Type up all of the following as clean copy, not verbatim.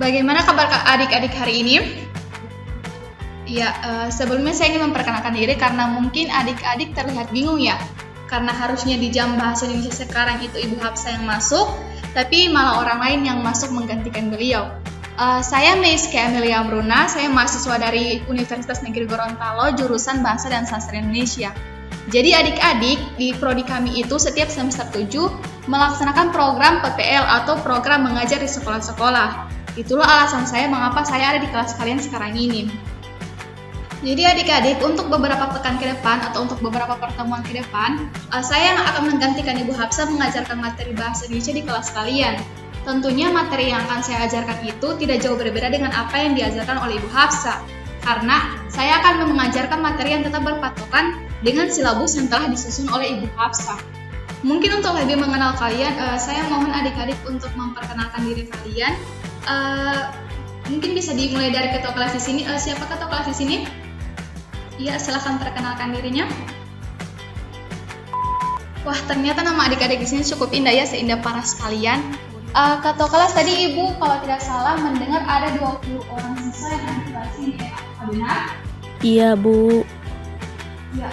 Bagaimana kabar adik-adik hari ini? Ya, sebelumnya saya ingin memperkenalkan diri karena mungkin adik-adik terlihat bingung ya. Karena harusnya di jam bahasa Indonesia sekarang itu Ibu Hapsa yang masuk, tapi malah orang lain yang masuk menggantikan beliau. Saya Meiske Amelia Amruna, saya mahasiswa dari Universitas Negeri Gorontalo, jurusan Bahasa dan Sastra Indonesia. Jadi adik-adik, di prodi kami itu setiap semester 7 melaksanakan program PPL atau program mengajar di sekolah-sekolah. Itulah alasan saya mengapa saya ada di kelas kalian sekarang ini. Jadi adik-adik, untuk beberapa pekan ke depan atau untuk beberapa pertemuan ke depan, saya akan menggantikan Ibu Hapsa mengajarkan materi bahasa Indonesia di kelas kalian. Tentunya materi yang akan saya ajarkan itu tidak jauh berbeda dengan apa yang diajarkan oleh Ibu Hapsa. Karena saya akan mengajarkan materi yang tetap berpatokan dengan silabus yang telah disusun oleh Ibu Hapsa. Mungkin untuk lebih mengenal kalian, saya mohon adik-adik untuk memperkenalkan diri kalian. Mungkin bisa dimulai dari ketua kelas di sini. Siapa ketua kelas di sini? Ya, silahkan perkenalkan dirinya. Wah, ternyata nama adik-adik di sini cukup indah ya, seindah para sekalian. Ketua kelas tadi Ibu kalau tidak salah mendengar ada 20 orang siswa yang ada di kelas ini, apa benar? Iya, Bu. Ya,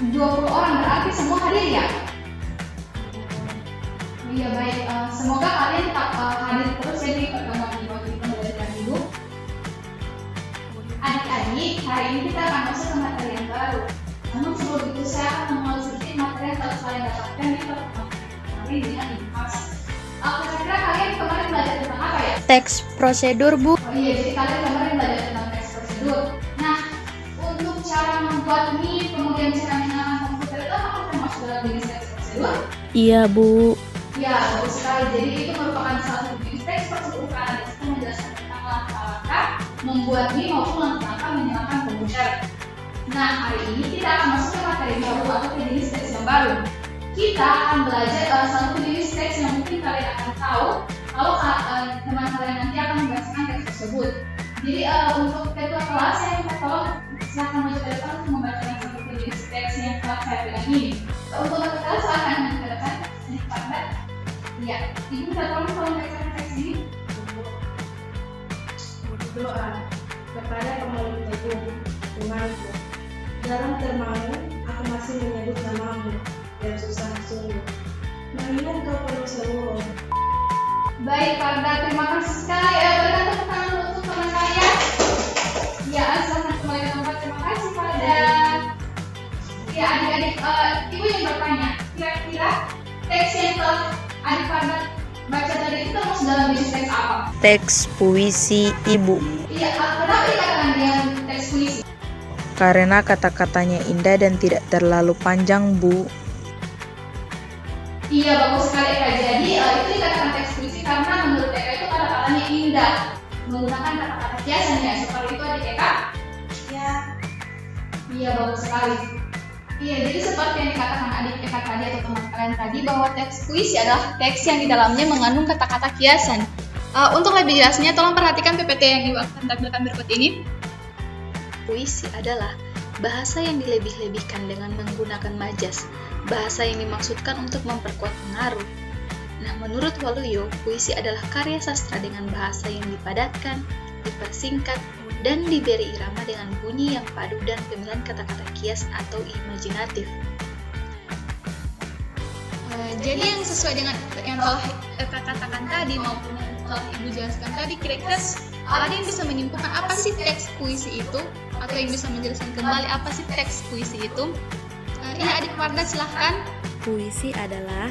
20 orang berarti semua hadir ya? Iya, baik. Semoga kalian tetap hadir terus ya di pertemuan pembelajaran Ibu. Adik-adik, hari ini kita akan masuk ke materi yang baru. Namun sebelum itu saya akan mengulas sedikit materi yang telah kalian dapatkan di pertemuan kemarin dengan Ibu Hapsa. Kira-kira kalian kemarin belajar tentang apa ya? Teks prosedur, Bu. Oh iya, jadi kalian kemarin belajar tentang teks prosedur. Nah, untuk cara membuat mie, kemudian cara menyalakan komputer itu apakah termasuk dalam jenis teks prosedur? Iya, Bu. Ya, bagus sekali. Jadi itu merupakan salah satu jenis teks prosedur karena di situ menjelaskan tentang langkah-langkah membuat mie maupun langkah-langkah menyalakan komputer. Nah, hari ini kita akan masuk ke materi baru atau ke jenis teks yang baru. Kita akan belajar satu jenis teks yang mungkin kalian akan tahu kalau teman kalian nanti akan membacakan teks tersebut. Jadi untuk ketua kelas yang kita tolong silahkan maju ke depan untuk membacakan satu jenis teks yang telah saya bilang ini. Untuk ketua kelas silahkan maju ke depan. Ini pada. Ya, Ibu minta tolong membacakan teks ini. Doa kepada pemilik teguh Tuhanku, dalam termamu aku masih menyebut namamu dan susah sungguh, mengingat kau penuh seluruh. Baik, Farda, terima kasih sekali. Berikan tepuk tangan untuk teman saya. Ya, selamat kembali ke tempat. Terima kasih, Farda. Ya, adik-adik, Ibu yang bertanya, kira-kira teks yang telah adik Farda baca tadi itu termasuk dalam jenis teks apa? Teks puisi, Ibu. Iya, kenapa dikatakan dia teks puisi? Karena kata-katanya indah dan tidak terlalu panjang, Bu. Iya, bagus sekali Kak. Jadi itu dikatakan teks puisi karena menurut Eka itu kata-katanya indah, menggunakan kata-kata kiasan ya, seperti itu adik Eka? Ya, Iya, bagus sekali. Iya, jadi seperti yang dikatakan adik Eka tadi atau teman kalian tadi bahwa teks puisi adalah teks yang di dalamnya mengandung kata-kata kiasan. Untuk lebih jelasnya, tolong perhatikan PPT yang Ibu akan tampilkan berikut ini. Puisi adalah bahasa yang dilebih-lebihkan dengan menggunakan majas, bahasa yang dimaksudkan untuk memperkuat pengaruh. Nah, menurut Waluyo, puisi adalah karya sastra dengan bahasa yang dipadatkan, dipersingkat, dan diberi irama dengan bunyi yang padu dan pemilihan kata-kata kias atau imajinatif. Jadi yang sesuai dengan yang telah Eka katakan tadi maupun yang telah Ibu jelaskan tadi, kira-kira ada yang bisa menyimpulkan apa sih teks puisi itu? Atau yang bisa menjelaskan kembali apa sih teks puisi itu? Iya, adik Farda silahkan. Puisi adalah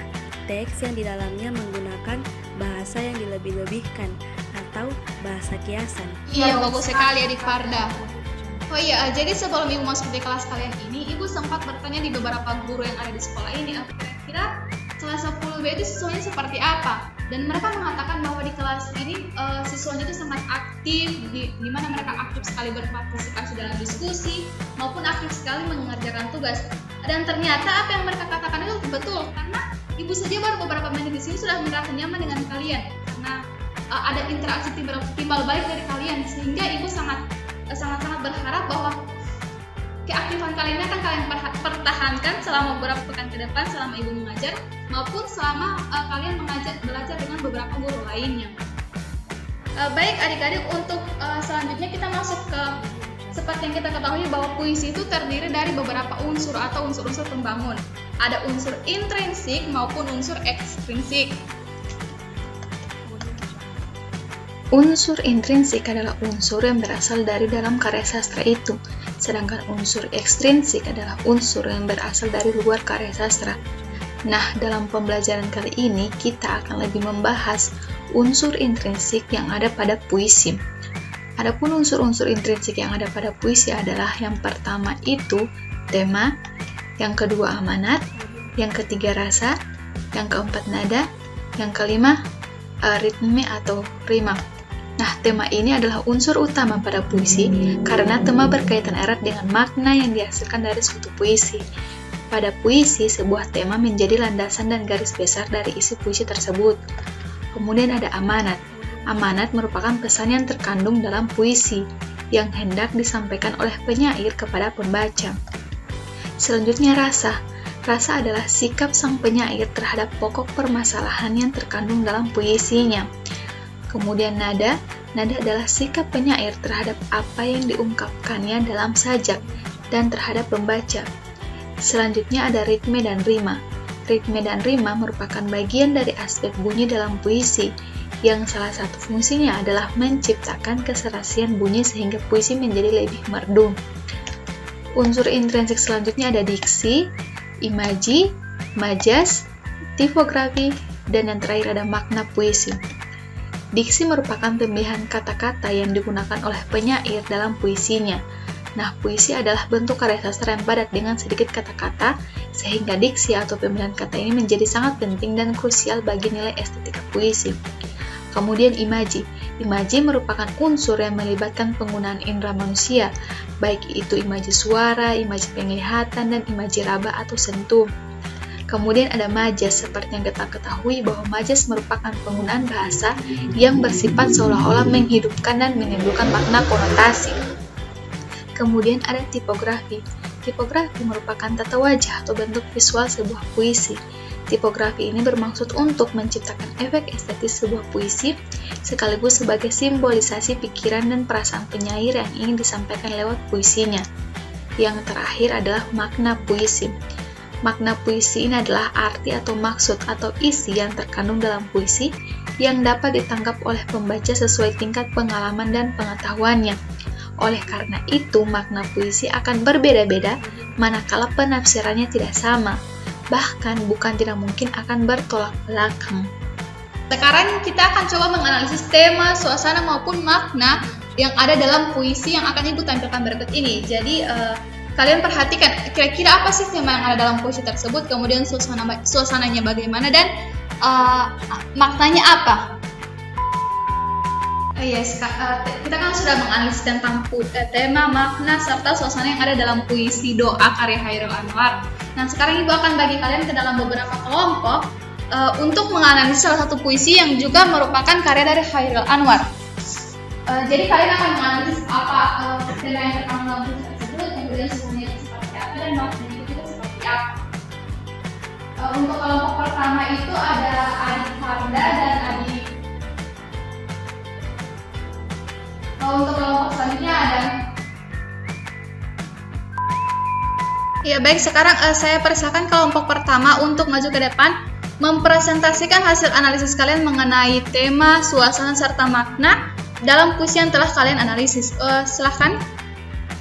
teks yang di dalamnya menggunakan bahasa yang dilebih-lebihkan atau bahasa kiasan. Iya, bagus sekali adik Farda. Oh iya, jadi sebelum Ibu masuk di kelas kalian ini, Ibu sempat bertanya di beberapa guru yang ada di sekolah ini, kira-kira kelas 10B itu siswanya seperti apa? Dan mereka mengatakan bahwa di kelas ini siswanya itu sangat aktif, di mana mereka aktif sekali berpartisipasi dalam diskusi maupun aktif sekali mengerjakan tugas. Dan ternyata apa yang mereka katakan itu betul, karena Ibu saja baru beberapa menit di sini sudah merasa nyaman dengan kalian karena ada interaksi timbal balik dari kalian, sehingga Ibu sangat-sangat berharap bahwa keaktifan kalian akan kalian pertahankan selama beberapa pekan ke depan selama Ibu mengajar maupun selama kalian belajar dengan beberapa guru lainnya. Baik adik-adik, untuk selanjutnya kita masuk ke seperti yang kita ketahui bahwa puisi itu terdiri dari beberapa unsur atau unsur-unsur pembangun. Ada unsur intrinsik maupun unsur ekstrinsik. Unsur intrinsik adalah unsur yang berasal dari dalam karya sastra itu, sedangkan unsur ekstrinsik adalah unsur yang berasal dari luar karya sastra. Nah, dalam pembelajaran kali ini kita akan lebih membahas unsur intrinsik yang ada pada puisi. Adapun unsur-unsur intrinsik yang ada pada puisi adalah yang pertama itu tema, yang kedua amanat, yang ketiga rasa, yang keempat nada, yang kelima ritme atau rima. Nah, tema ini adalah unsur utama pada puisi karena tema berkaitan erat dengan makna yang dihasilkan dari suatu puisi. Pada puisi, sebuah tema menjadi landasan dan garis besar dari isi puisi tersebut. Kemudian ada amanat. Amanat merupakan pesan yang terkandung dalam puisi yang hendak disampaikan oleh penyair kepada pembaca. Selanjutnya rasa. Rasa adalah sikap sang penyair terhadap pokok permasalahan yang terkandung dalam puisinya. Kemudian nada. Nada adalah sikap penyair terhadap apa yang diungkapkannya dalam sajak dan terhadap pembaca. Selanjutnya ada ritme dan rima. Ritme dan rima merupakan bagian dari aspek bunyi dalam puisi, yang salah satu fungsinya adalah menciptakan keserasian bunyi sehingga puisi menjadi lebih merdu. Unsur intrinsik selanjutnya ada diksi, imaji, majas, tipografi, dan yang terakhir ada makna puisi. Diksi merupakan pemilihan kata-kata yang digunakan oleh penyair dalam puisinya. Nah, puisi adalah bentuk karya sastra yang padat dengan sedikit kata-kata, sehingga diksi atau pemilihan kata ini menjadi sangat penting dan krusial bagi nilai estetika puisi. Kemudian imaji. Imaji merupakan unsur yang melibatkan penggunaan indera manusia, baik itu imaji suara, imaji penglihatan, dan imaji raba atau sentuh. Kemudian ada majas, seperti yang kita ketahui bahwa majas merupakan penggunaan bahasa yang bersifat seolah-olah menghidupkan dan menimbulkan makna konotasi. Kemudian ada tipografi. Tipografi merupakan tata wajah atau bentuk visual sebuah puisi. Tipografi ini bermaksud untuk menciptakan efek estetis sebuah puisi, sekaligus sebagai simbolisasi pikiran dan perasaan penyair yang ingin disampaikan lewat puisinya. Yang terakhir adalah makna puisi. Makna puisi ini adalah arti atau maksud atau isi yang terkandung dalam puisi yang dapat ditangkap oleh pembaca sesuai tingkat pengalaman dan pengetahuannya. Oleh karena itu, makna puisi akan berbeda-beda manakala penafsirannya tidak sama. Bahkan bukan tidak mungkin akan bertolak belakang. Sekarang kita akan coba menganalisis tema, suasana maupun makna yang ada dalam puisi yang akan Ibu tampilkan berikut ini. Jadi kalian perhatikan kira-kira apa sih tema yang ada dalam puisi tersebut, kemudian suasananya bagaimana dan maknanya apa. Kita kan sudah menganalisis tentang tema, makna, serta suasana yang ada dalam puisi Doa karya Chairil Anwar. Nah, sekarang Ibu akan bagi kalian ke dalam beberapa kelompok untuk menganalisis salah satu puisi yang juga merupakan karya dari Chairil Anwar. Jadi kalian akan menganalisis apa tema yang terkandung dalam puisi tersebut, kemudian suasananya seperti apa dan maknanya itu seperti apa. Untuk kelompok pertama itu ada Adik Farda dan Adik. Untuk kelompok selanjutnya ada. Ya baik, sekarang saya persilakan kelompok pertama untuk maju ke depan, mempresentasikan hasil analisis kalian mengenai tema, suasana, serta makna dalam puisi yang telah kalian analisis. Silahkan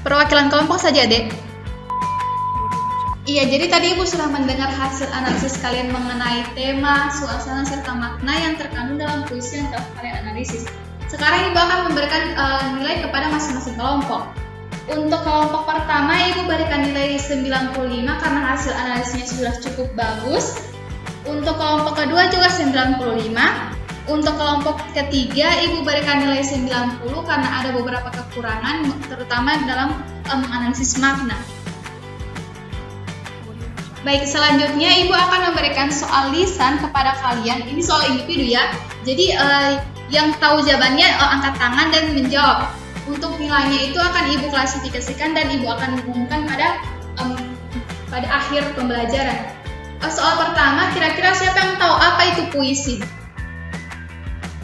perwakilan kelompok saja, Dek. Iya, jadi tadi Ibu sudah mendengar hasil analisis kalian mengenai tema, suasana, serta makna yang terkandung dalam puisi yang telah kalian analisis. Sekarang Ibu akan memberikan nilai kepada masing-masing kelompok. Untuk kelompok pertama, Ibu berikan nilai 95 karena hasil analisisnya sudah cukup bagus. Untuk kelompok kedua juga 95. Untuk kelompok ketiga, Ibu berikan nilai 90 karena ada beberapa kekurangan, terutama dalam menganalisis makna. Baik, selanjutnya Ibu akan memberikan soal lisan kepada kalian. Ini soal individu ya. Jadi yang tahu jawabannya angkat tangan dan menjawab. Untuk nilainya itu akan Ibu klasifikasikan dan Ibu akan umumkan pada akhir pembelajaran. Soal pertama, kira-kira siapa yang tahu apa itu puisi?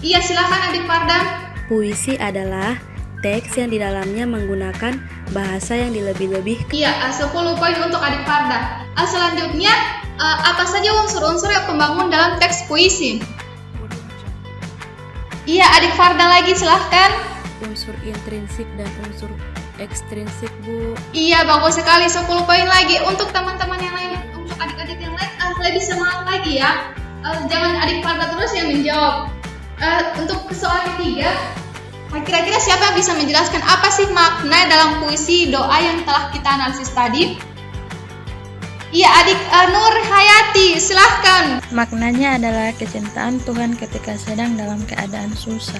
Iya, silakan Adik Farda. Puisi adalah teks yang di dalamnya menggunakan bahasa yang dilebih-lebihkan. Iya, 10 poin untuk adik Farda. Selanjutnya, apa saja unsur-unsur yang pembangun dalam teks puisi? Iya, adik Farda lagi, silahkan. Unsur intrinsik dan unsur ekstrinsik, Bu. Iya, bagus sekali, 10 poin lagi. Untuk teman-teman yang lain, untuk adik-adik yang lain, lebih semangat lagi ya. Jangan adik Farda terus yang menjawab. Untuk soal ketiga, kira-kira siapa yang bisa menjelaskan apa sih makna dalam puisi doa yang telah kita analisis tadi? Iya, adik Nur Hayati, silahkan. Maknanya adalah kecintaan Tuhan ketika sedang dalam keadaan susah.